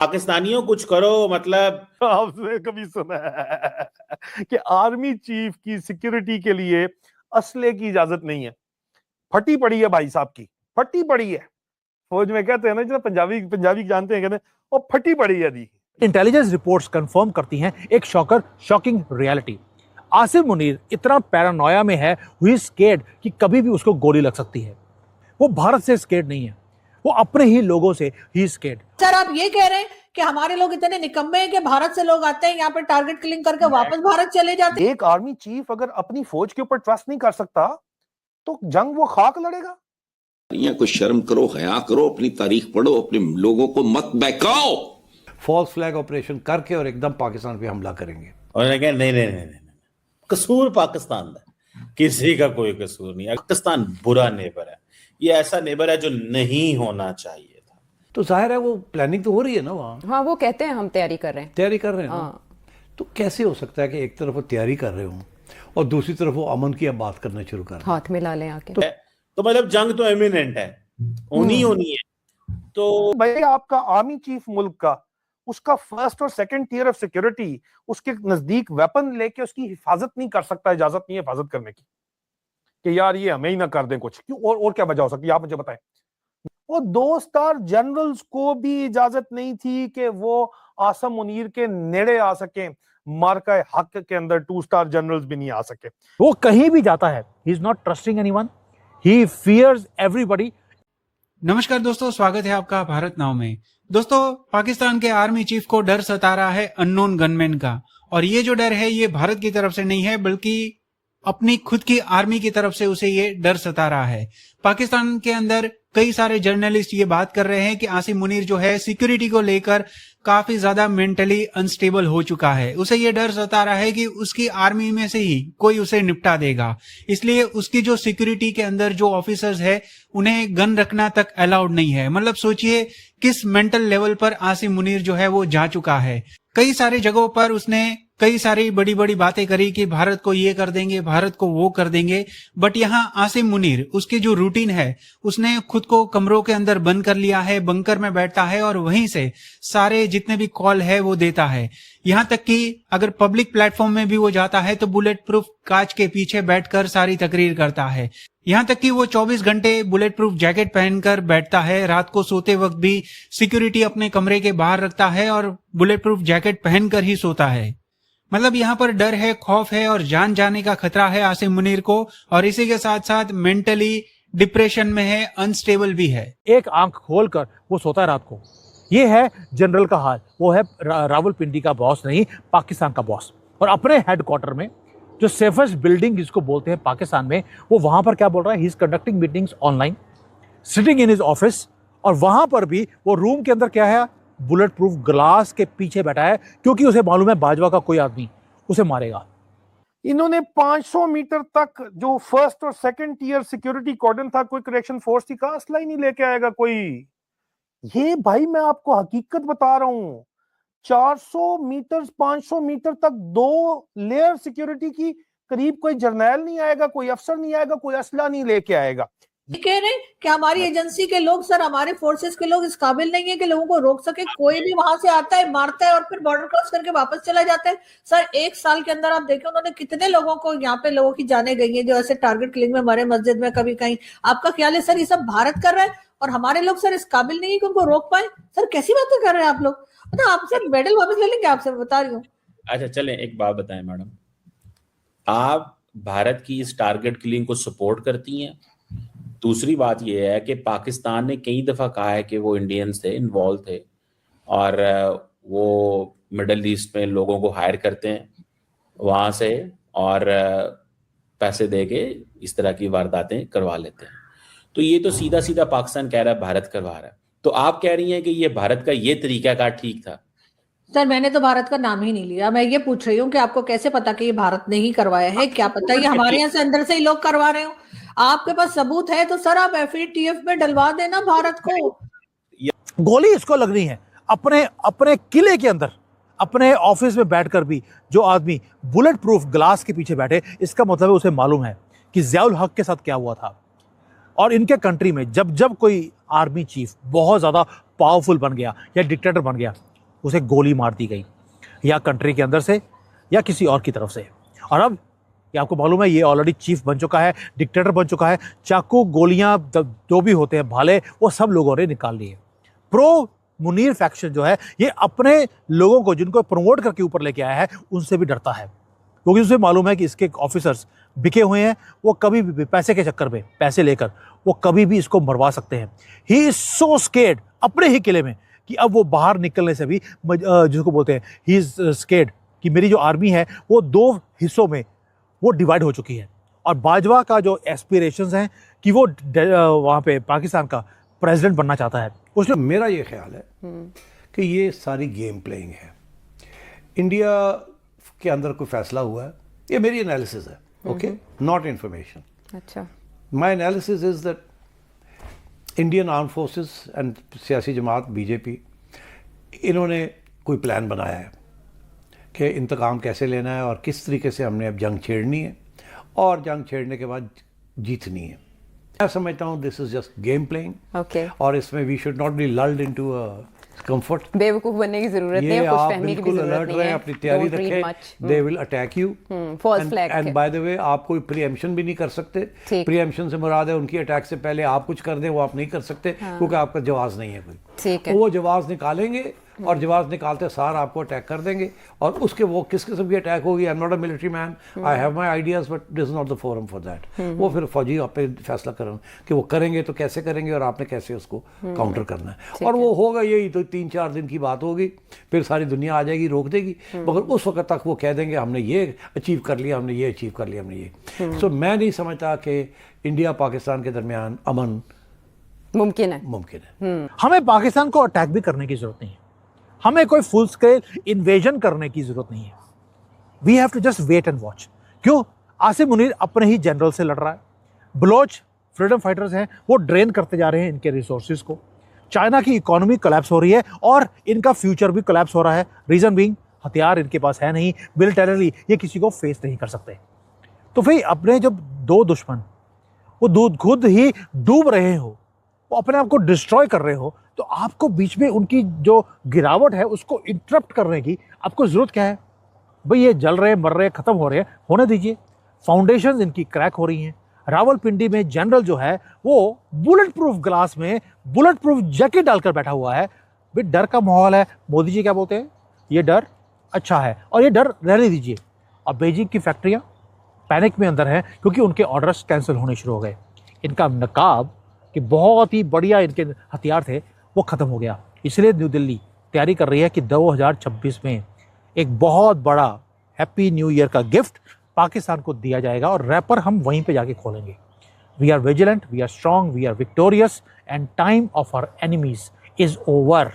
पाकिस्तानियों कुछ करो, मतलब आपने कभी सुना है कि आर्मी चीफ की सिक्योरिटी के लिए असले की इजाजत नहीं है? फटी पड़ी है भाई साहब की, फटी पड़ी है। फौज में कहते हैं ना, जो पंजाबी पंजाबी जानते हैं, कहते हैं वो फटी पड़ी है दी। इंटेलिजेंस रिपोर्ट्स कंफर्म करती हैं एक शॉकिंग रियलिटी। आसिम मुनीर इतना पैरानोया में है, हुई स्केर्ड कि कभी भी उसको गोली लग सकती है। वो भारत से स्केर्ड नहीं है, वो अपने ही लोगों से ही स्केर्ड। सर आप ये कह रहे हैं कि हमारे लोग इतने निकम्मे हैं कि भारत से लोग आते हैं यहाँ पे टारगेट किलिंग करके वापस भारत चले जाते हैं? एक आर्मी चीफ अगर अपनी फौज के ऊपर ट्रस्ट नहीं कर सकता तो जंग वो खाक लड़ेगा? यहाँ कुछ शर्म करो, हया करो, अपनी तारीख पढ़ो, अपने लोगों को मत बहकाओ। फॉल्स फ्लैग ऑपरेशन करके और एकदम पाकिस्तान पे हमला करेंगे। और नहीं नहीं नहीं नहीं, कसूर पाकिस्तान का, किसी का कोई कसूर नहीं है। पाकिस्तान बुरा नेबर है, ये ऐसा नेबर है जो नहीं होना चाहिए था। तो जाहिर है वो प्लानिंग तो हो रही है ना वहाँ। हाँ, वो कहते हैं हम तैयारी कर रहे हैं। तैयारी कर रहे हैं हाँ। ना? तो कैसे हो सकता है कि एक तरफ वो तैयारी कर रहे हो और दूसरी तरफ वो अमन की अब बात करना शुरू कर रहे हैं? हाथ मिला लें आके। तो मतलब जंग तो इमिनेंट है, होनी है। तो भाई आपका आर्मी चीफ मुल्क का, उसका फर्स्ट और सेकंड टियर ऑफ सिक्योरिटी उसके नजदीक वेपन लेके उसकी हिफाजत नहीं कर सकता, इजाजत नहीं है हिफाजत करने की, कि यार ये हमें ही ना कर दें कुछ। क्यों? और क्या वजह हो सकती है, आप मुझे बताएं। वो 2 स्टार जनरल्स को भी इजाजत नहीं थी कि वो आसिम मुनीर के नेड़े आ सके, मार्का हक के अंदर 2 स्टार जनरल्स भी नहीं आ सके। वो कहीं भी जाता है, he is not trusting anyone, he fears everybody. नमस्कार दोस्तों, स्वागत है आपका भारत नाउ में। दोस्तों, पाकिस्तान के आर्मी चीफ को डर सता रहा है अननोन गनमैन का, और ये जो डर है ये भारत की तरफ से नहीं है बल्कि अपनी खुद की आर्मी की तरफ से उसे ये डर सता रहा है। पाकिस्तान के अंदर कई सारे जर्नलिस्ट ये बात कर रहे हैं कि आसिम मुनीर जो है सिक्योरिटी को लेकर काफी ज्यादा मेंटली अनस्टेबल हो चुका है। उसे ये डर सता रहा है कि उसकी आर्मी में से ही कोई उसे निपटा देगा, इसलिए उसकी जो सिक्योरिटी के अंदर जो ऑफिसर्स है उन्हें गन रखना तक अलाउड नहीं है। मतलब सोचिए किस मेंटल लेवल पर आसिम मुनीर जो है वो जा चुका है। कई सारे जगहों पर उसने कई सारी बड़ी बड़ी बातें करी कि भारत को ये कर देंगे, भारत को वो कर देंगे, बट यहाँ आसिम मुनीर उसकी जो रूटीन है उसने खुद को कमरों के अंदर बंद कर लिया है, बंकर में बैठता है और वहीं से सारे जितने भी कॉल है वो देता है। यहाँ तक कि अगर पब्लिक प्लेटफॉर्म में भी वो जाता है तो बुलेट प्रूफ कांच के पीछे बैठकर सारी तकरीर करता है। यहाँ तक कि वो 24 घंटे बुलेट प्रूफ जैकेट पहनकर बैठता है। रात को सोते वक्त भी सिक्योरिटी अपने कमरे के बाहर रखता है और बुलेट प्रूफ जैकेट पहनकर ही सोता है। मतलब यहाँ पर डर है, खौफ है और जान जाने का खतरा है आसिम मुनीर को, और इसी के साथ साथ मेंटली डिप्रेशन में है, अनस्टेबल भी है। एक आंख खोलकर वो सोता है रात को। ये है जनरल का हाल। वो है रावलपिंडी का बॉस नहीं, पाकिस्तान का बॉस। और अपने हेडक्वार्टर में जो सेफेस्ट बिल्डिंग जिसको बोलते हैं पाकिस्तान में, वो वहां पर क्या बोल रहा है, he is conducting meetings online, sitting in his office. और वहां पर भी वो रूम के अंदर क्या है, बुलेट प्रूफ ग्लास के पीछे बैठा है, क्योंकि उसे मालूम है बाजवा का कोई आदमी उसे मारेगा। इन्होंने 500 मीटर तक जो फर्स्ट और सेकंड टियर सिक्योरिटी कॉर्डन था, कोई करेक्शन फोर्स थी, कहां असला ही नहीं लेके आएगा कोई। ये भाई मैं आपको हकीकत बता रहा हूं, 400 मीटर 500 मीटर तक 2 लेयर सिक्योरिटी की करीब कोई जर्नैल नहीं आएगा, कोई अफसर नहीं आएगा, कोई असला नहीं लेके आएगा। ये कह रहे हैं कि हमारी एजेंसी के लोग, सर हमारे फोर्सेस के लोग इस काबिल नहीं है कि लोगों को रोक सके। कोई भी वहां से आता है, मारता है और फिर बॉर्डर क्रॉस करके वापस चला जाता है। सर 1 साल के अंदर आप देखें उन्होंने कितने लोगों को, यहाँ पे लोगों की जाने गई है जो ऐसे टारगेट किलिंग में मरे, मस्जिद में कभी कहीं। आपका ख्याल है सर ये सब भारत कर रहा है और हमारे लोग सर इस काबिल नहीं है कि उनको रोक पाए? सर कैसी बातें कर रहे हैं आप लोग? मतलब आपसे मेडल वापस ले लेंगे, आपसे बता रही हूँ। अच्छा चलें, एक बात बताएं मैडम, आप भारत की इस टारगेट किलिंग को सपोर्ट करती हैं? दूसरी बात यह है कि पाकिस्तान ने कई दफ़ा कहा है कि वो इंडियंस थे, इन्वॉल्व थे, और वो मिडल ईस्ट में लोगों को हायर करते हैं वहाँ से और पैसे दे के इस तरह की वारदातें करवा लेते हैं। तो ये तो सीधा सीधा पाकिस्तान कह रहा है भारत करवा रहा है। तो आप कह रही हैं कि ये भारत का ये तरीकाकार ठीक था? सर मैंने तो भारत का नाम ही नहीं लिया। मैं ये पूछ रही हूँ कि आपको कैसे पता कि ये भारत ने ही करवाया है? क्या पता ये हमारे यहाँ से अंदर से ही लोग करवा रहे हो। आपके पास सबूत है तो सर आप FATF में डलवा देना भारत को। गोली इसको लगनी है अपने किले के अंदर, अपने ऑफिस में बैठकर भी जो आदमी बुलेट प्रूफ ग्लास के पीछे बैठे, इसका मतलब है उसे मालूम है कि ज़ियाउल हक के साथ क्या हुआ था। और इनके कंट्री में जब कोई आर्मी चीफ बहुत ज्यादा पावरफुल बन गया या डिक्टेटर बन गया, उसे गोली मार दी गई, या कंट्री के अंदर से या किसी और की तरफ से। और अब ये आपको मालूम है ये ऑलरेडी चीफ बन चुका है, डिक्टेटर बन चुका है। चाकू, गोलियां, जो भी होते हैं भाले, वो सब लोगों ने निकाल लिए। प्रो मुनीर फैक्शन जो है ये अपने लोगों को जिनको प्रमोट करके ऊपर लेके आया है उनसे भी डरता है, क्योंकि उसे मालूम है कि इसके ऑफिसर्स बिके हुए हैं। वो कभी भी पैसे के चक्कर में, पैसे लेकर वो कभी भी इसको मरवा सकते हैं। ही इज सो स्केर्ड अपने ही किले में कि अब वो बाहर निकलने से भी जिसको बोलते हैं ही इज स्केर्ड कि मेरी जो आर्मी है वो 2 हिस्सों में वो डिवाइड हो चुकी है। और बाजवा का जो एस्पिरेशंस हैं कि वो वहाँ पे पाकिस्तान का प्रेसिडेंट बनना चाहता है। उसमें मेरा ये ख्याल है कि ये सारी गेम प्लेइंग है। इंडिया के अंदर कोई फैसला हुआ है, ये मेरी एनालिसिस है, ओके, नॉट इन्फॉर्मेशन। अच्छा, my analysis is that Indian arm forces and सियासी जमात बीजेपी, इन्होंने कोई प्लान बनाया है कि इंतकाम कैसे लेना है और किस तरीके से हमने अब जंग छेड़नी है और जंग छेड़ने के बाद जीतनी है। मैं समझता हूँ this is just game playing, okay. और इसमें we should not be lulled into a comfort. बेवकूफ बनने की जरूरत नहीं ये है, आप खुशफहमी की भी बिल्कुल जरूरत अलर्ट नहीं रहें, है। अपनी तैयारी Don't read रखें, much. They will attack you. false flag and है। बाय द वे आप कोई प्रीएम्पशन भी नहीं कर सकते। ठीक। प्रीएम्पशन से मुराद है उनकी अटैक से पहले आप कुछ कर दें, वो आप नहीं कर सकते क्योंकि आपका जवाब नहीं है कोई। ठीक है। वो जवाब निकालेंगे और जवाब निकालते सार आपको अटैक कर देंगे, और उसके वो किस किस्म की अटैक होगी। I am not a military man, I have my ideas but this is not the forum for that. वो फिर फौजी आप पे फैसला करें कि वो करेंगे तो कैसे करेंगे और आपने कैसे उसको काउंटर करना है। और वो होगा यही तो 3-4 दिन की बात होगी, फिर सारी दुनिया आ जाएगी, रोक देगी, मगर उस वक्त तक वो कह देंगे हमने ये अचीव कर लिया, हमने ये अचीव कर लिया, हमने ये। सो मैं नहीं समझता कि इंडिया पाकिस्तान के दरमियान अमन मुमकिन है। मुमकिन है। हमें पाकिस्तान को अटैक भी करने की जरूरत नहीं है, हमें कोई फुल स्केल इन्वेजन करने की जरूरत नहीं है। We have to just wait and watch. क्यों? आसिम मुनीर अपने ही जनरल से लड़ रहा है, बलोच फ्रीडम फाइटर्स हैं वो ड्रेन करते जा रहे हैं इनके रिसोर्सेज को, चाइना की इकोनॉमी कोलैप्स हो रही है और इनका फ्यूचर भी कोलैप्स हो रहा है। रीजन बीइंग हथियार इनके पास है नहीं, मिलिटरीली ये किसी को फेस नहीं कर सकते। तो फिर अपने जब 2 दुश्मन वो खुद ही डूब रहे हो, वो अपने आप को डिस्ट्रॉय कर रहे हो, तो आपको बीच में उनकी जो गिरावट है उसको इंटरप्ट करने की आपको जरूरत क्या है? भाई ये जल रहे, मर रहे, खत्म हो रहे हैं, होने दीजिए। फाउंडेशंस इनकी क्रैक हो रही हैं। रावलपिंडी में जनरल जो है वो बुलेट प्रूफ ग्लास में बुलेट प्रूफ जैकेट डालकर बैठा हुआ है। भाई डर का माहौल है। मोदी जी क्या बोलते हैं? ये डर अच्छा है और ये डर रहने दीजिए। अब बीजिंग की फैक्ट्रियां पैनिक में अंदर हैं क्योंकि उनके ऑर्डर्स कैंसिल होने शुरू हो गए। इनका नकाब कि बहुत ही बढ़िया इनके हथियार थे वो ख़त्म हो गया। इसलिए न्यू दिल्ली तैयारी कर रही है कि 2026 में एक बहुत बड़ा हैप्पी न्यू ईयर का गिफ्ट पाकिस्तान को दिया जाएगा और रैपर हम वहीं पे जाके खोलेंगे। We are vigilant, we are strong, we are victorious and time of our enemies is over.